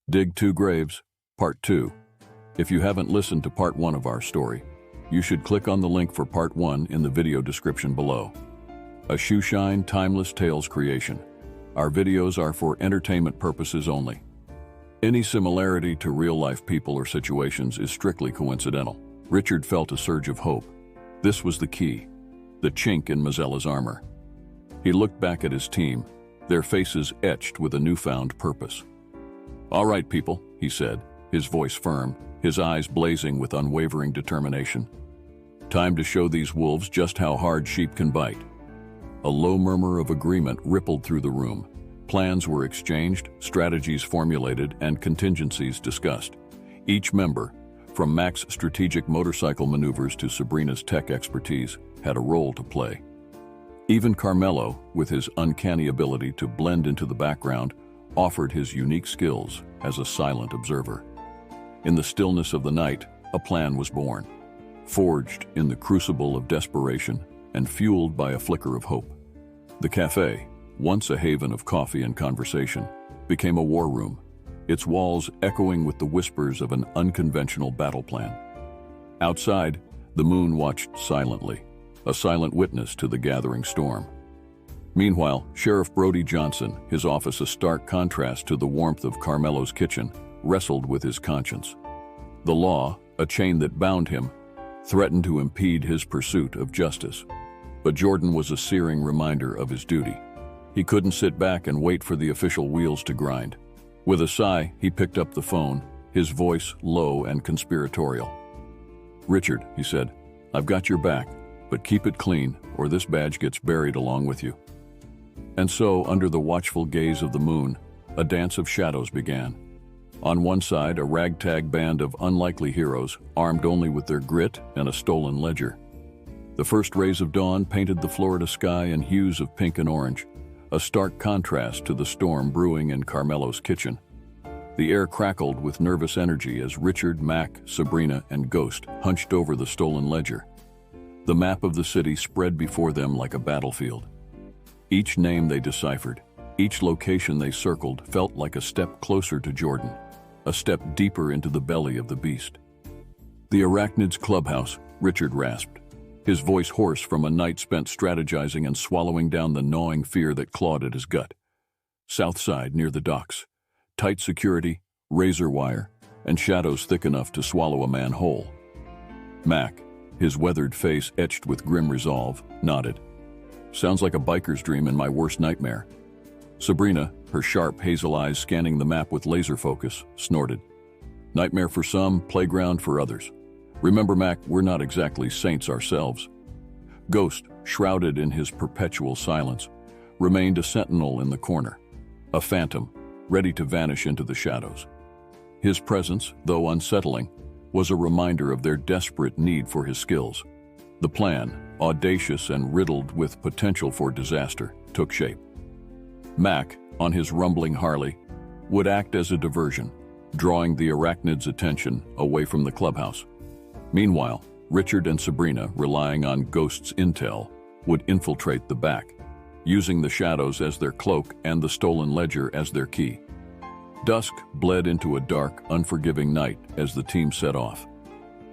Dig Two Graves, Part 2. If you haven't listened to Part 1 of our story, you should click on the link for Part 1 in the video description below. A shoeshine, timeless tales creation. Our videos are for entertainment purposes only. Any similarity to real-life people or situations is strictly coincidental. Richard felt a surge of hope. This was the key, the chink in Mazzella's armor. He looked back at his team, their faces etched with a newfound purpose. "All right, people," he said, his voice firm, his eyes blazing with unwavering determination. "Time to show these wolves just how hard sheep can bite." A low murmur of agreement rippled through the room. Plans were exchanged, strategies formulated, and contingencies discussed. Each member, from Mac's strategic motorcycle maneuvers to Sabrina's tech expertise, had a role to play. Even Carmelo, with his uncanny ability to blend into the background, offered his unique skills as a silent observer. In the stillness of the night, a plan was born, forged in the crucible of desperation and fueled by a flicker of hope. The cafe, once a haven of coffee and conversation, became a war room, its walls echoing with the whispers of an unconventional battle plan. Outside, the moon watched silently, a silent witness to the gathering storm. Meanwhile, Sheriff Brody Johnson, his office a stark contrast to the warmth of Carmelo's kitchen, wrestled with his conscience. The law, a chain that bound him, threatened to impede his pursuit of justice. But Jordan was a searing reminder of his duty. He couldn't sit back and wait for the official wheels to grind. With a sigh, he picked up the phone, his voice low and conspiratorial. "Richard," he said, "I've got your back, but keep it clean or this badge gets buried along with you." And so, under the watchful gaze of the moon, a dance of shadows began. On one side, a ragtag band of unlikely heroes, armed only with their grit and a stolen ledger. The first rays of dawn painted the Florida sky in hues of pink and orange, a stark contrast to the storm brewing in Carmelo's kitchen. The air crackled with nervous energy as Richard, Mac, Sabrina, and Ghost hunched over the stolen ledger. The map of the city spread before them like a battlefield. Each name they deciphered, each location they circled felt like a step closer to Jordan, a step deeper into the belly of the beast. "The Arachnid's clubhouse," Richard rasped, his voice hoarse from a night spent strategizing and swallowing down the gnawing fear that clawed at his gut. "South side, near the docks. Tight security, razor wire, and shadows thick enough to swallow a man whole." Mac, his weathered face etched with grim resolve, nodded. "Sounds like a biker's dream and my worst nightmare." Sabrina, her sharp hazel eyes scanning the map with laser focus, snorted. "Nightmare for some, playground for others. Remember, Mac, we're not exactly saints ourselves." Ghost, shrouded in his perpetual silence, remained a sentinel in the corner, a phantom, ready to vanish into the shadows. His presence, though unsettling, was a reminder of their desperate need for his skills. The plan, audacious and riddled with potential for disaster, took shape. Mac, on his rumbling Harley, would act as a diversion, drawing the Arachnid's attention away from the clubhouse. Meanwhile, Richard and Sabrina, relying on Ghost's intel, would infiltrate the back, using the shadows as their cloak and the stolen ledger as their key. Dusk bled into a dark, unforgiving night as the team set off.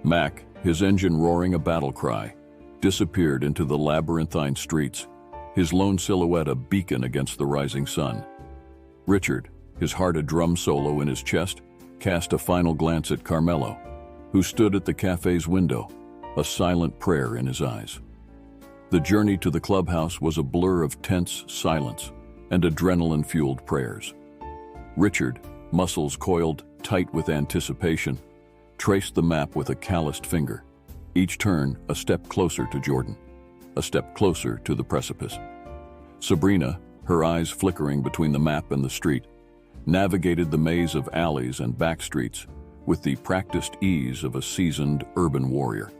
Mac, his engine roaring a battle cry, disappeared into the labyrinthine streets, his lone silhouette a beacon against the rising sun. Richard, his heart a drum solo in his chest, cast a final glance at Carmelo, who stood at the cafe's window, a silent prayer in his eyes. The journey to the clubhouse was a blur of tense silence and adrenaline-fueled prayers. Richard, muscles coiled tight with anticipation, traced the map with a calloused finger, each turn a step closer to Jordan, a step closer to the precipice. Sabrina, her eyes flickering between the map and the street, navigated the maze of alleys and back streets with the practiced ease of a seasoned urban warrior.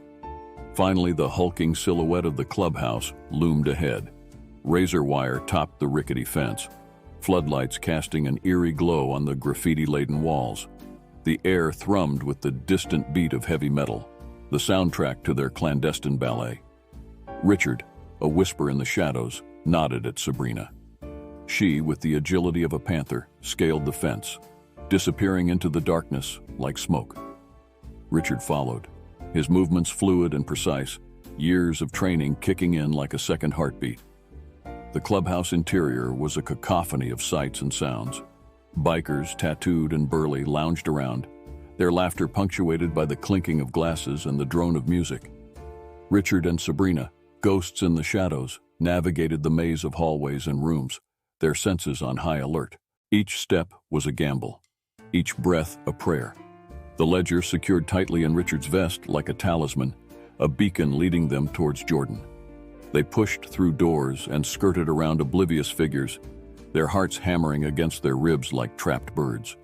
Finally, the hulking silhouette of the clubhouse loomed ahead. Razor wire topped the rickety fence, floodlights casting an eerie glow on the graffiti-laden walls. The air thrummed with the distant beat of heavy metal, the soundtrack to their clandestine ballet. Richard, a whisper in the shadows, nodded at Sabrina. She, with the agility of a panther, scaled the fence, disappearing into the darkness like smoke. Richard followed, his movements fluid and precise, years of training kicking in like a second heartbeat. The clubhouse interior was a cacophony of sights and sounds. Bikers, tattooed and burly, lounged around, their laughter punctuated by the clinking of glasses and the drone of music. Richard and Sabrina, ghosts in the shadows, navigated the maze of hallways and rooms, their senses on high alert. Each step was a gamble, each breath a prayer. The ledger secured tightly in Richard's vest like a talisman, a beacon leading them towards Jordan. They pushed through doors and skirted around oblivious figures, their hearts hammering against their ribs like trapped birds.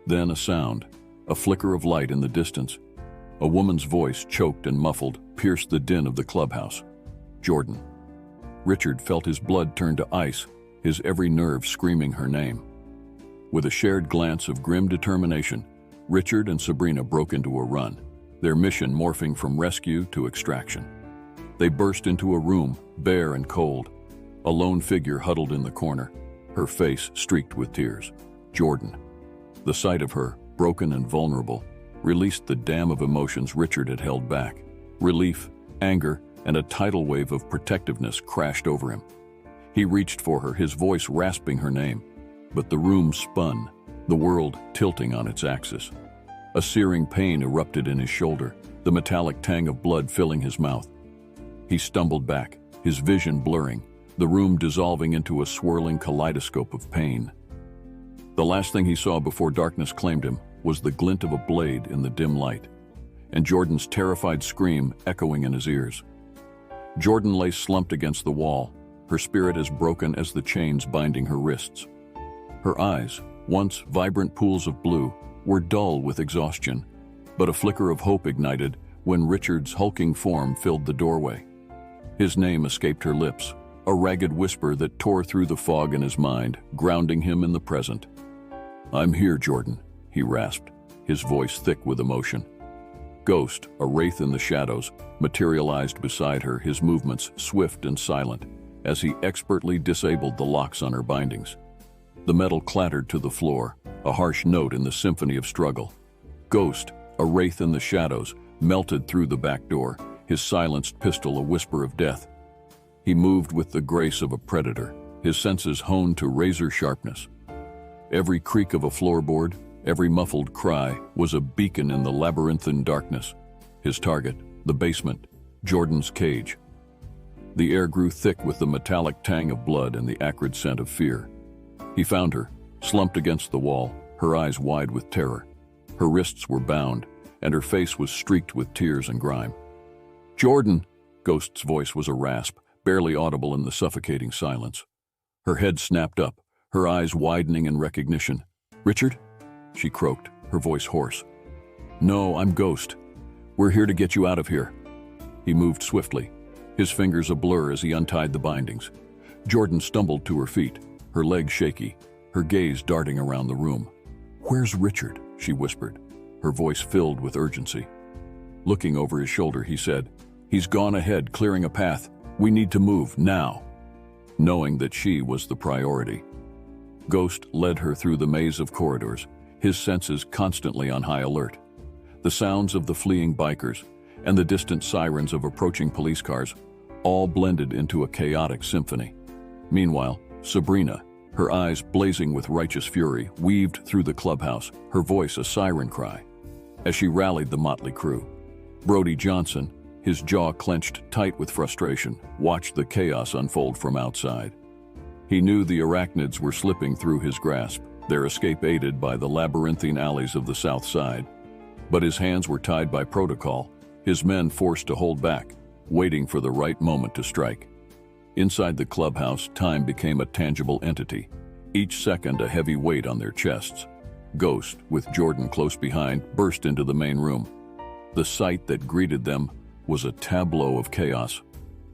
Then a sound, a flicker of light in the distance. A woman's voice, choked and muffled, pierced the din of the clubhouse. Jordan. Richard felt his blood turn to ice, his every nerve screaming her name. With a shared glance of grim determination, Richard and Sabrina broke into a run, their mission morphing from rescue to extraction. They burst into a room, bare and cold. A lone figure huddled in the corner, her face streaked with tears. Jordan. The sight of her, broken and vulnerable, released the dam of emotions Richard had held back. Relief, anger, and a tidal wave of protectiveness crashed over him. He reached for her, his voice rasping her name. But the room spun, the world tilting on its axis. A searing pain erupted in his shoulder, the metallic tang of blood filling his mouth. He stumbled back, his vision blurring, the room dissolving into a swirling kaleidoscope of pain. The last thing he saw before darkness claimed him was the glint of a blade in the dim light, and Jordan's terrified scream echoing in his ears. Jordan lay slumped against the wall, her spirit as broken as the chains binding her wrists. Her eyes, once vibrant pools of blue, were dull with exhaustion, but a flicker of hope ignited when Richard's hulking form filled the doorway. His name escaped her lips, a ragged whisper that tore through the fog in his mind, grounding him in the present. "I'm here, Jordan," he rasped, his voice thick with emotion. Ghost, a wraith in the shadows, materialized beside her, his movements swift and silent, as he expertly disabled the locks on her bindings. The metal clattered to the floor, a harsh note in the symphony of struggle. Ghost, a wraith in the shadows, melted through the back door, his silenced pistol a whisper of death. He moved with the grace of a predator, his senses honed to razor sharpness. Every creak of a floorboard, every muffled cry, was a beacon in the labyrinthine darkness. His target, the basement, Jordan's cage. The air grew thick with the metallic tang of blood and the acrid scent of fear. He found her, slumped against the wall, her eyes wide with terror. Her wrists were bound, and her face was streaked with tears and grime. "Jordan!" Ghost's voice was a rasp, barely audible in the suffocating silence. Her head snapped up, her eyes widening in recognition. "Richard?" she croaked, her voice hoarse. "No, I'm Ghost. We're here to get you out of here." He moved swiftly, his fingers a blur as he untied the bindings. Jordan stumbled to her feet, her legs shaky, her gaze darting around the room. "Where's Richard?" she whispered, her voice filled with urgency. Looking over his shoulder, he said, "He's gone ahead, clearing a path. We need to move, now." Knowing that she was the priority, Ghost led her through the maze of corridors, his senses constantly on high alert. The sounds of the fleeing bikers and the distant sirens of approaching police cars all blended into a chaotic symphony. Meanwhile, Sabrina, her eyes blazing with righteous fury, weaved through the clubhouse, her voice a siren cry. As she rallied the motley crew, Brody Johnson, his jaw clenched tight with frustration, watched the chaos unfold from outside. He knew the arachnids were slipping through his grasp, their escape aided by the labyrinthine alleys of the south side. But his hands were tied by protocol, his men forced to hold back, waiting for the right moment to strike. Inside the clubhouse, time became a tangible entity, each second a heavy weight on their chests. Ghost, with Jordan close behind, burst into the main room. The sight that greeted them was a tableau of chaos.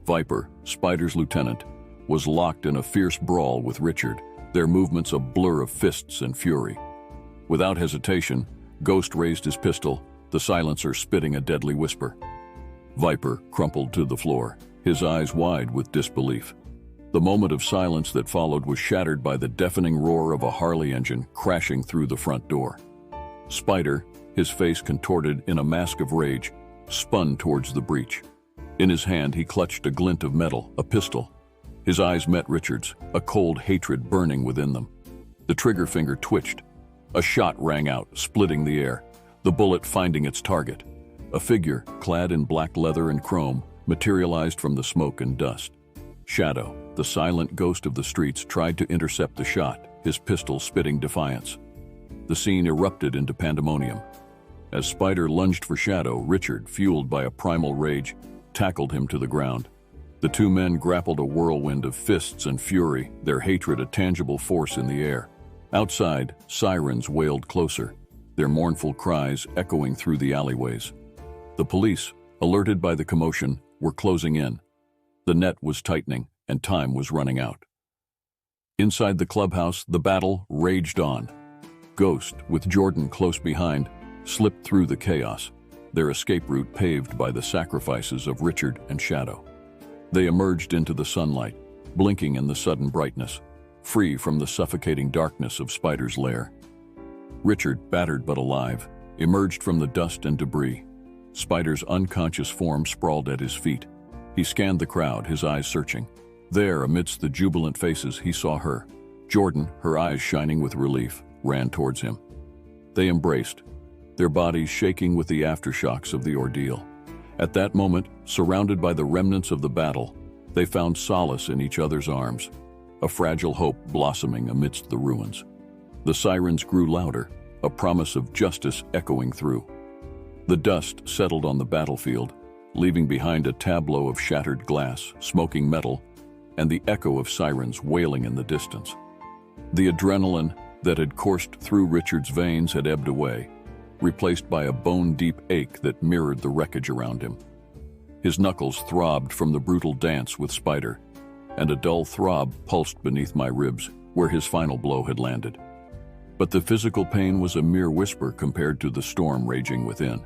Viper, Spider's lieutenant, was locked in a fierce brawl with Richard, their movements a blur of fists and fury. Without hesitation, Ghost raised his pistol, the silencer spitting a deadly whisper. Viper crumpled to the floor, his eyes wide with disbelief. The moment of silence that followed was shattered by the deafening roar of a Harley engine crashing through the front door. Spider, his face contorted in a mask of rage, spun towards the breach. In his hand, he clutched a glint of metal, a pistol. His eyes met Richard's, a cold hatred burning within them. The trigger finger twitched. A shot rang out, splitting the air, the bullet finding its target. A figure, clad in black leather and chrome, materialized from the smoke and dust. Shadow, the silent ghost of the streets, tried to intercept the shot, his pistol spitting defiance. The scene erupted into pandemonium. As Spider lunged for Shadow, Richard, fueled by a primal rage, tackled him to the ground. The two men grappled, a whirlwind of fists and fury, their hatred a tangible force in the air. Outside, sirens wailed closer, their mournful cries echoing through the alleyways. The police, alerted by the commotion, were closing in. The net was tightening, and time was running out. Inside the clubhouse, the battle raged on. Ghost, with Jordan close behind, slipped through the chaos, their escape route paved by the sacrifices of Richard and Shadow. They emerged into the sunlight, blinking in the sudden brightness, free from the suffocating darkness of Spider's lair. Richard, battered but alive, emerged from the dust and debris. Spider's unconscious form sprawled at his feet. He scanned the crowd, his eyes searching. There, amidst the jubilant faces, he saw her. Jordan, her eyes shining with relief, ran towards him. They embraced, their bodies shaking with the aftershocks of the ordeal. At that moment, surrounded by the remnants of the battle, they found solace in each other's arms, a fragile hope blossoming amidst the ruins. The sirens grew louder, a promise of justice echoing through. The dust settled on the battlefield, leaving behind a tableau of shattered glass, smoking metal, and the echo of sirens wailing in the distance. The adrenaline that had coursed through Richard's veins had ebbed away, replaced by a bone-deep ache that mirrored the wreckage around him. His knuckles throbbed from the brutal dance with Spider, and a dull throb pulsed beneath my ribs where his final blow had landed. But the physical pain was a mere whisper compared to the storm raging within.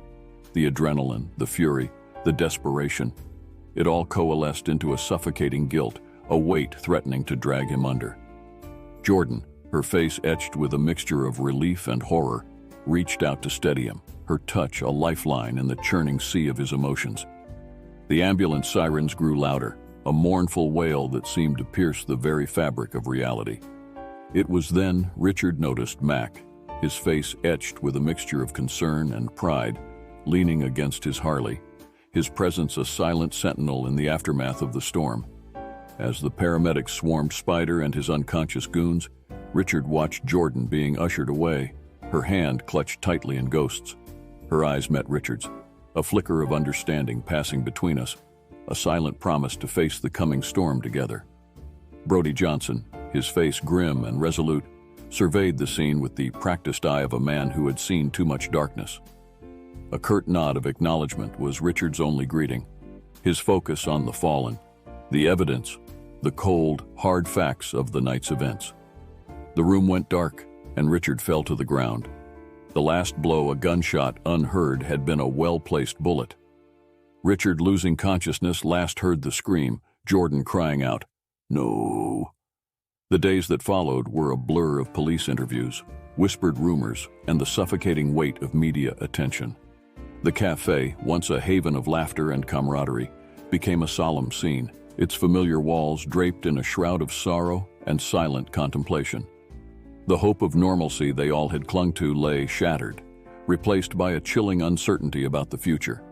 The adrenaline, the fury, the desperation, it all coalesced into a suffocating guilt, a weight threatening to drag him under. Jordan, her face etched with a mixture of relief and horror, reached out to steady him, her touch a lifeline in the churning sea of his emotions. The ambulance sirens grew louder, a mournful wail that seemed to pierce the very fabric of reality. It was then Richard noticed Mac, his face etched with a mixture of concern and pride, leaning against his Harley, his presence a silent sentinel in the aftermath of the storm. As the paramedics swarmed Spider and his unconscious goons, Richard watched Jordan being ushered away, her hand clutched tightly in Ghost's. Her eyes met Richard's, a flicker of understanding passing between us, a silent promise to face the coming storm together. Brody Johnson, his face grim and resolute, surveyed the scene with the practiced eye of a man who had seen too much darkness. A curt nod of acknowledgement was Richard's only greeting, his focus on the fallen, the evidence, the cold, hard facts of the night's events. The room went dark, and Richard fell to the ground. The last blow, a gunshot unheard, had been a well-placed bullet. Richard, losing consciousness, last heard the scream, Jordan crying out, "No." The days that followed were a blur of police interviews, whispered rumors, and the suffocating weight of media attention. The cafe, once a haven of laughter and camaraderie, became a solemn scene, its familiar walls draped in a shroud of sorrow and silent contemplation. The hope of normalcy they all had clung to lay shattered, replaced by a chilling uncertainty about the future.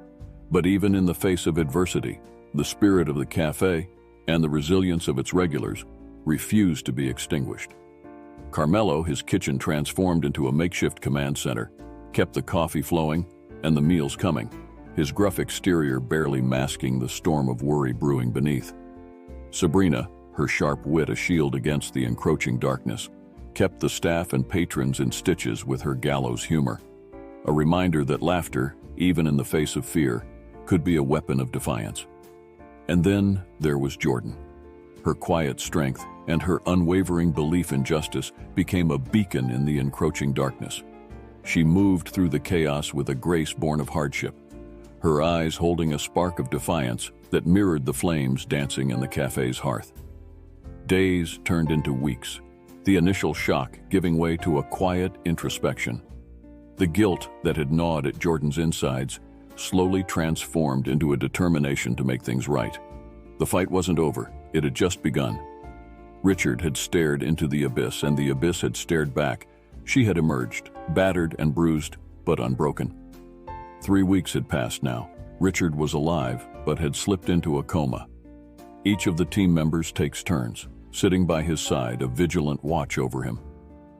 But even in the face of adversity, the spirit of the cafe and the resilience of its regulars refused to be extinguished. Carmelo, his kitchen transformed into a makeshift command center, kept the coffee flowing and the meals coming, his gruff exterior barely masking the storm of worry brewing beneath. Sabrina, her sharp wit a shield against the encroaching darkness, kept the staff and patrons in stitches with her gallows humor, a reminder that laughter, even in the face of fear, could be a weapon of defiance. And then there was Jordan. Her quiet strength and her unwavering belief in justice became a beacon in the encroaching darkness. She moved through the chaos with a grace born of hardship, her eyes holding a spark of defiance that mirrored the flames dancing in the cafe's hearth. Days turned into weeks, the initial shock giving way to a quiet introspection. The guilt that had gnawed at Jordan's insides slowly transformed into a determination to make things right. The fight wasn't over, it had just begun. Richard had stared into the abyss, and the abyss had stared back. She had emerged, battered and bruised, but unbroken. 3 weeks had passed now. Richard was alive, but had slipped into a coma. Each of the team members takes turns, sitting by his side, a vigilant watch over him.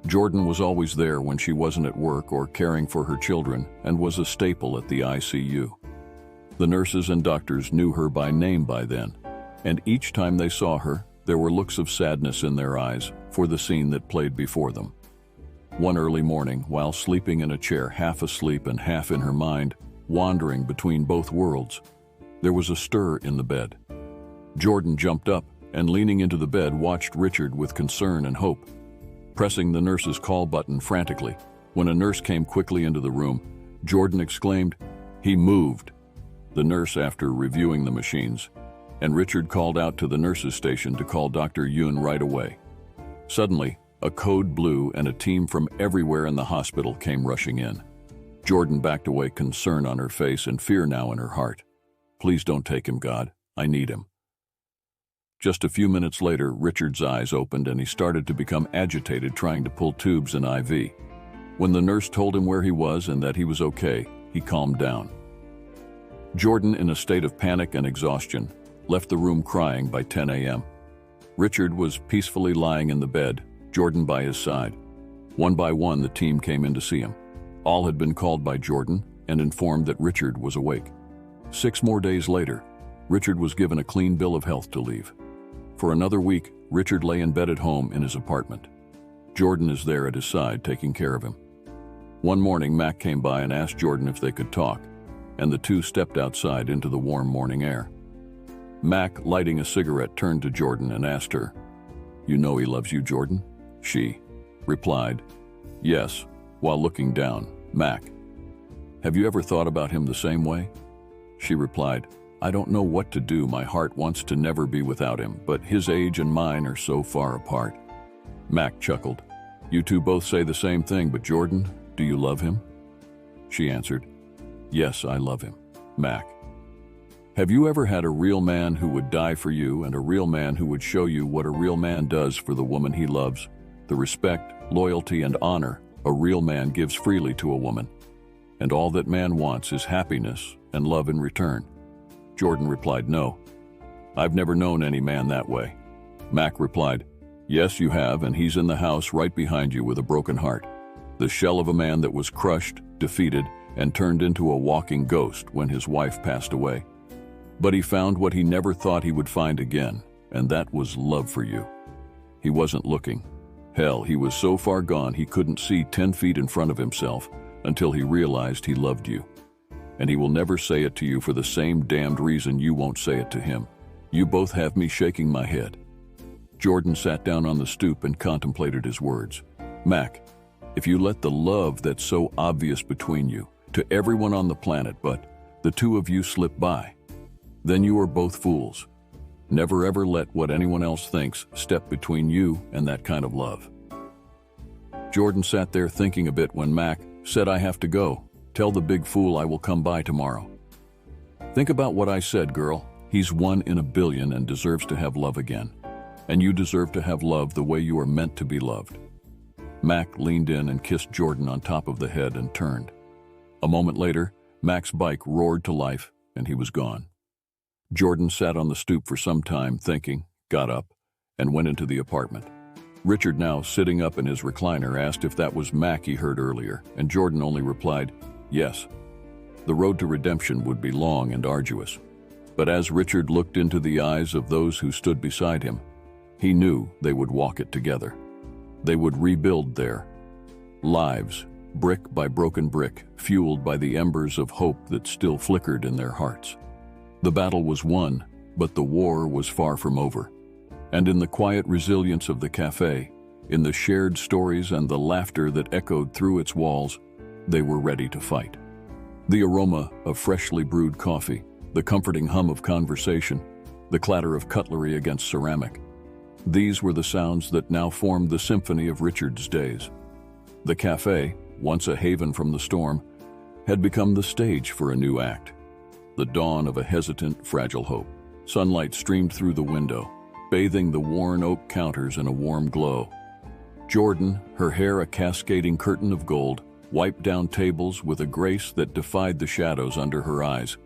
Jordan was always there when she wasn't at work or caring for her children, and was a staple at the ICU. The nurses and doctors knew her by name by then, and each time they saw her, there were looks of sadness in their eyes for the scene that played before them. One early morning, while sleeping in a chair, half asleep and half in her mind, wandering between both worlds, there was a stir in the bed. Jordan jumped up and, leaning into the bed, watched Richard with concern and hope. Pressing the nurse's call button frantically, when a nurse came quickly into the room, Jordan exclaimed, "He moved!" The nurse, after reviewing the machines, and Richard called out to the nurse's station to call Dr. Yoon right away. Suddenly, a code blew and a team from everywhere in the hospital came rushing in. Jordan backed away, concern on her face and fear now in her heart. "Please don't take him, God. I need him." Just a few minutes later, Richard's eyes opened and he started to become agitated, trying to pull tubes and IV. When the nurse told him where he was and that he was okay, he calmed down. Jordan, in a state of panic and exhaustion, left the room crying by 10 a.m. Richard was peacefully lying in the bed, Jordan by his side. One by one, the team came in to see him. All had been called by Jordan and informed that Richard was awake. 6 more days later, Richard was given a clean bill of health to leave. For another week, Richard lay in bed at home in his apartment. Jordan is there at his side, taking care of him. One morning, Mac came by and asked Jordan if they could talk, and the two stepped outside into the warm morning air. Mac, lighting a cigarette, turned to Jordan and asked her, "You know he loves you, Jordan?" She replied, "Yes," while looking down. Mac, "Have you ever thought about him the same way?" She replied, "I don't know what to do. My heart wants to never be without him, but his age and mine are so far apart." Mac chuckled. "You two both say the same thing, but Jordan, do you love him?" She answered, "Yes, I love him." Mac, "Have you ever had a real man who would die for you and a real man who would show you what a real man does for the woman he loves? The respect, loyalty, and honor a real man gives freely to a woman. And all that man wants is happiness and love in return." Jordan replied, "No. I've never known any man that way." Mac replied, "Yes, you have, and he's in the house right behind you with a broken heart. The shell of a man that was crushed, defeated, and turned into a walking ghost when his wife passed away. But he found what he never thought he would find again, and that was love for you. He wasn't looking. Hell, he was so far gone he couldn't see 10 feet in front of himself until he realized he loved you. And he will never say it to you for the same damned reason you won't say it to him. You both have me shaking my head." Jordan sat down on the stoop and contemplated his words. "Mac, if you let the love that's so obvious between you, to everyone on the planet but the two of you, slip by, then you are both fools. Never ever let what anyone else thinks step between you and that kind of love." Jordan sat there thinking a bit when Mac said, "I have to go. Tell the big fool I will come by tomorrow." "Think about what I said, girl. He's 1 in a billion and deserves to have love again. And you deserve to have love the way you are meant to be loved." Mac leaned in and kissed Jordan on top of the head and turned. A moment later, Mac's bike roared to life and he was gone. Jordan sat on the stoop for some time thinking, got up, and went into the apartment. Richard, now sitting up in his recliner, asked if that was Mac he heard earlier, and Jordan only replied, "Yes." The road to redemption would be long and arduous, but as Richard looked into the eyes of those who stood beside him, he knew they would walk it together. They would rebuild their lives, brick by broken brick, fueled by the embers of hope that still flickered in their hearts. The battle was won, but the war was far from over. And in the quiet resilience of the cafe, in the shared stories and the laughter that echoed through its walls, they were ready to fight. The aroma of freshly brewed coffee, the comforting hum of conversation, the clatter of cutlery against ceramic. These were the sounds that now formed the symphony of Richard's days. The cafe, once a haven from the storm, had become the stage for a new act. The dawn of a hesitant, fragile hope. Sunlight streamed through the window, bathing the worn oak counters in a warm glow. Jordan, her hair a cascading curtain of gold, wiped down tables with a grace that defied the shadows under her eyes.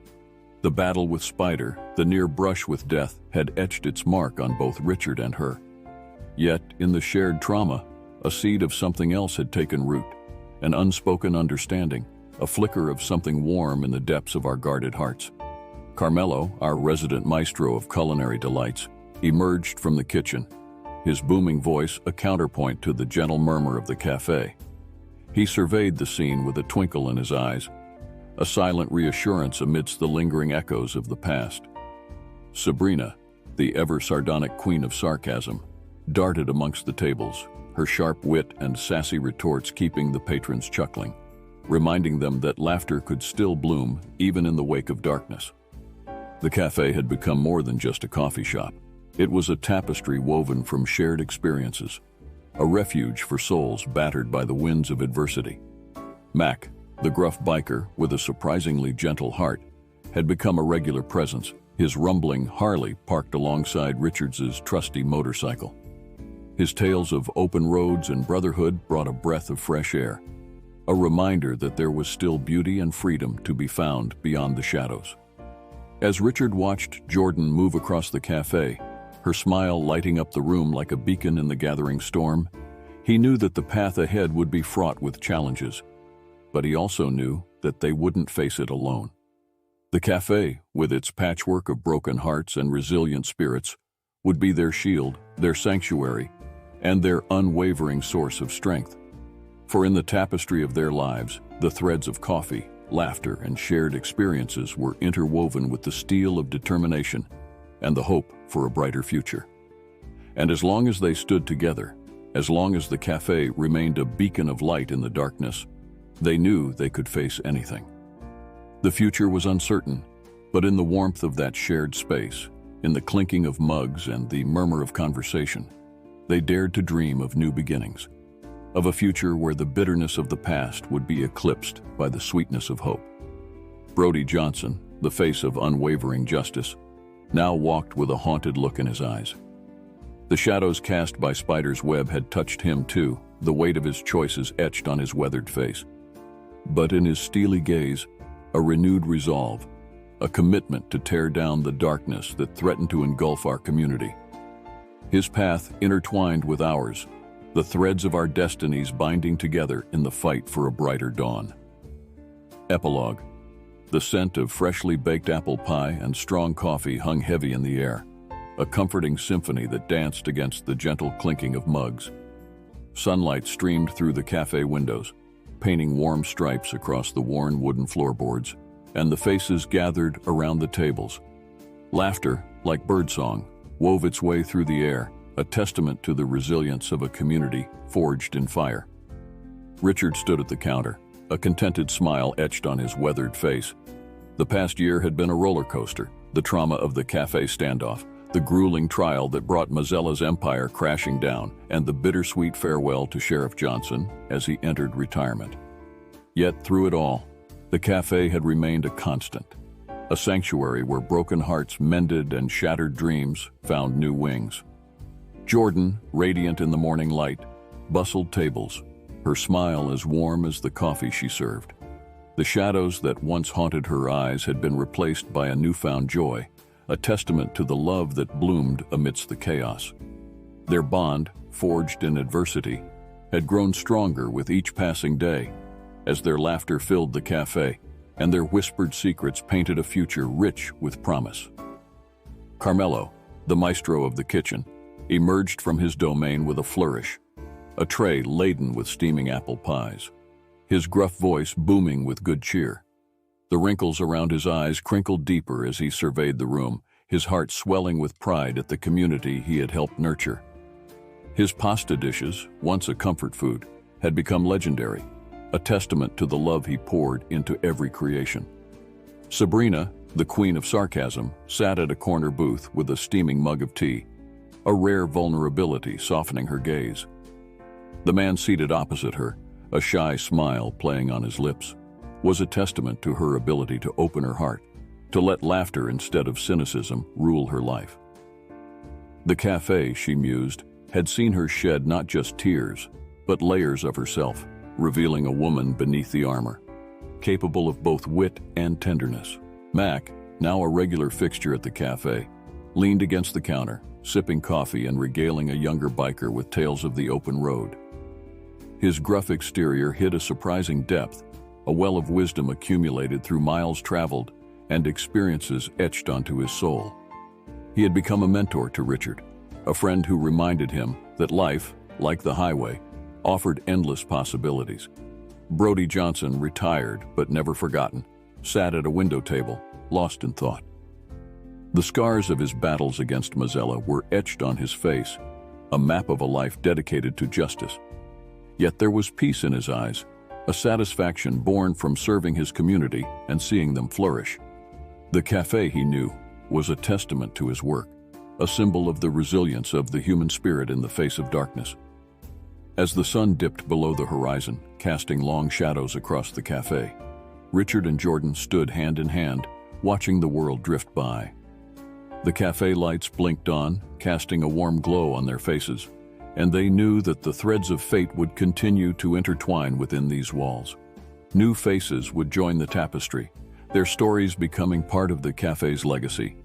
The battle with Spider, the near brush with death, had etched its mark on both Richard and her. Yet, in the shared trauma, a seed of something else had taken root, an unspoken understanding, a flicker of something warm in the depths of our guarded hearts. Carmelo, our resident maestro of culinary delights, emerged from the kitchen, his booming voice a counterpoint to the gentle murmur of the cafe. He surveyed the scene with a twinkle in his eyes, a silent reassurance amidst the lingering echoes of the past. Sabrina, the ever-sardonic queen of sarcasm, darted amongst the tables, her sharp wit and sassy retorts keeping the patrons chuckling, reminding them that laughter could still bloom even in the wake of darkness. The cafe had become more than just a coffee shop. It was a tapestry woven from shared experiences, a refuge for souls battered by the winds of adversity. Mac, the gruff biker with a surprisingly gentle heart, had become a regular presence, his rumbling Harley parked alongside Richards's trusty motorcycle. His tales of open roads and brotherhood brought a breath of fresh air, a reminder that there was still beauty and freedom to be found beyond the shadows. As Richard watched Jordan move across the cafe, her smile lighting up the room like a beacon in the gathering storm, he knew that the path ahead would be fraught with challenges, but he also knew that they wouldn't face it alone. The cafe, with its patchwork of broken hearts and resilient spirits, would be their shield, their sanctuary, and their unwavering source of strength. For in the tapestry of their lives, the threads of coffee, laughter, and shared experiences were interwoven with the steel of determination and the hope for a brighter future. And as long as they stood together, as long as the cafe remained a beacon of light in the darkness, they knew they could face anything. The future was uncertain, but in the warmth of that shared space, in the clinking of mugs and the murmur of conversation, they dared to dream of new beginnings, of a future where the bitterness of the past would be eclipsed by the sweetness of hope. Brody Johnson, the face of unwavering justice, now walked with a haunted look in his eyes. The shadows cast by Spider's web had touched him too, the weight of his choices etched on his weathered face. But in his steely gaze, a renewed resolve, a commitment to tear down the darkness that threatened to engulf our community. His path intertwined with ours, the threads of our destinies binding together in the fight for a brighter dawn. Epilogue. The scent of freshly baked apple pie and strong coffee hung heavy in the air, a comforting symphony that danced against the gentle clinking of mugs. Sunlight streamed through the cafe windows, painting warm stripes across the worn wooden floorboards, and the faces gathered around the tables. Laughter, like birdsong, wove its way through the air, a testament to the resilience of a community forged in fire. Richard stood at the counter, a contented smile etched on his weathered face. The past year had been a roller coaster, the trauma of the cafe standoff, the grueling trial that brought Mazzella's empire crashing down, and the bittersweet farewell to Sheriff Johnson as he entered retirement. Yet through it all, the cafe had remained a constant, a sanctuary where broken hearts mended and shattered dreams found new wings. Jordan, radiant in the morning light, bustled tables, her smile as warm as the coffee she served. The shadows that once haunted her eyes had been replaced by a newfound joy, a testament to the love that bloomed amidst the chaos. Their bond, forged in adversity, had grown stronger with each passing day, as their laughter filled the cafe and their whispered secrets painted a future rich with promise. Carmelo, the maestro of the kitchen, emerged from his domain with a flourish, a tray laden with steaming apple pies, his gruff voice booming with good cheer. The wrinkles around his eyes crinkled deeper as he surveyed the room, his heart swelling with pride at the community he had helped nurture. His pasta dishes, once a comfort food, had become legendary, a testament to the love he poured into every creation. Sabrina, the queen of sarcasm, sat at a corner booth with a steaming mug of tea, a rare vulnerability softening her gaze. The man seated opposite her, a shy smile playing on his lips, was a testament to her ability to open her heart, to let laughter instead of cynicism rule her life. The cafe, she mused, had seen her shed not just tears, but layers of herself, revealing a woman beneath the armor, capable of both wit and tenderness. Mac, now a regular fixture at the cafe, leaned against the counter, sipping coffee and regaling a younger biker with tales of the open road. His gruff exterior hid a surprising depth, a well of wisdom accumulated through miles traveled and experiences etched onto his soul. He had become a mentor to Richard, a friend who reminded him that life, like the highway, offered endless possibilities. Brody Johnson, retired but never forgotten, sat at a window table, lost in thought. The scars of his battles against Mazzella were etched on his face, a map of a life dedicated to justice. Yet there was peace in his eyes, a satisfaction born from serving his community and seeing them flourish. The cafe, he knew, was a testament to his work, a symbol of the resilience of the human spirit in the face of darkness. As the sun dipped below the horizon, casting long shadows across the cafe, Richard and Jordan stood hand in hand, watching the world drift by. The cafe lights blinked on, casting a warm glow on their faces, and they knew that the threads of fate would continue to intertwine within these walls. New faces would join the tapestry, their stories becoming part of the cafe's legacy,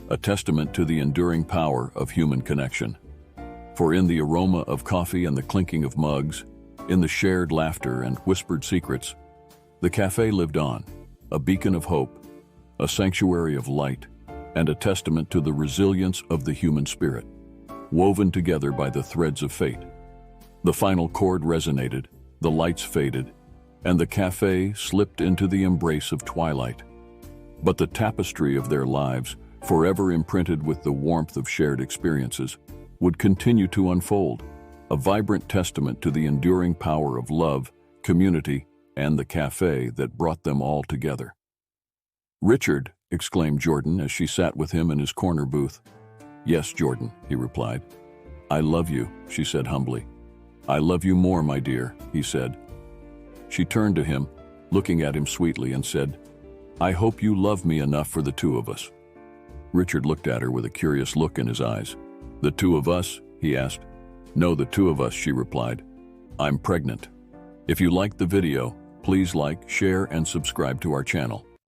a testament to the enduring power of human connection. For in the aroma of coffee and the clinking of mugs, in the shared laughter and whispered secrets, the cafe lived on, a beacon of hope, a sanctuary of light, and a testament to the resilience of the human spirit, woven together by the threads of fate. The final chord resonated, the lights faded, and the cafe slipped into the embrace of twilight. But the tapestry of their lives, forever imprinted with the warmth of shared experiences, would continue to unfold, a vibrant testament to the enduring power of love, community, and the cafe that brought them all together. "Richard," exclaimed Jordan as she sat with him in his corner booth. "Yes, Jordan," he replied. "I love you," she said humbly. "I love you more, my dear," he said. She turned to him, looking at him sweetly, and said, "I hope you love me enough for the two of us." Richard looked at her with a curious look in his eyes. "The two of us?" he asked. "No, the two of us," she replied. "I'm pregnant." If you liked the video, please like, share, and subscribe to our channel.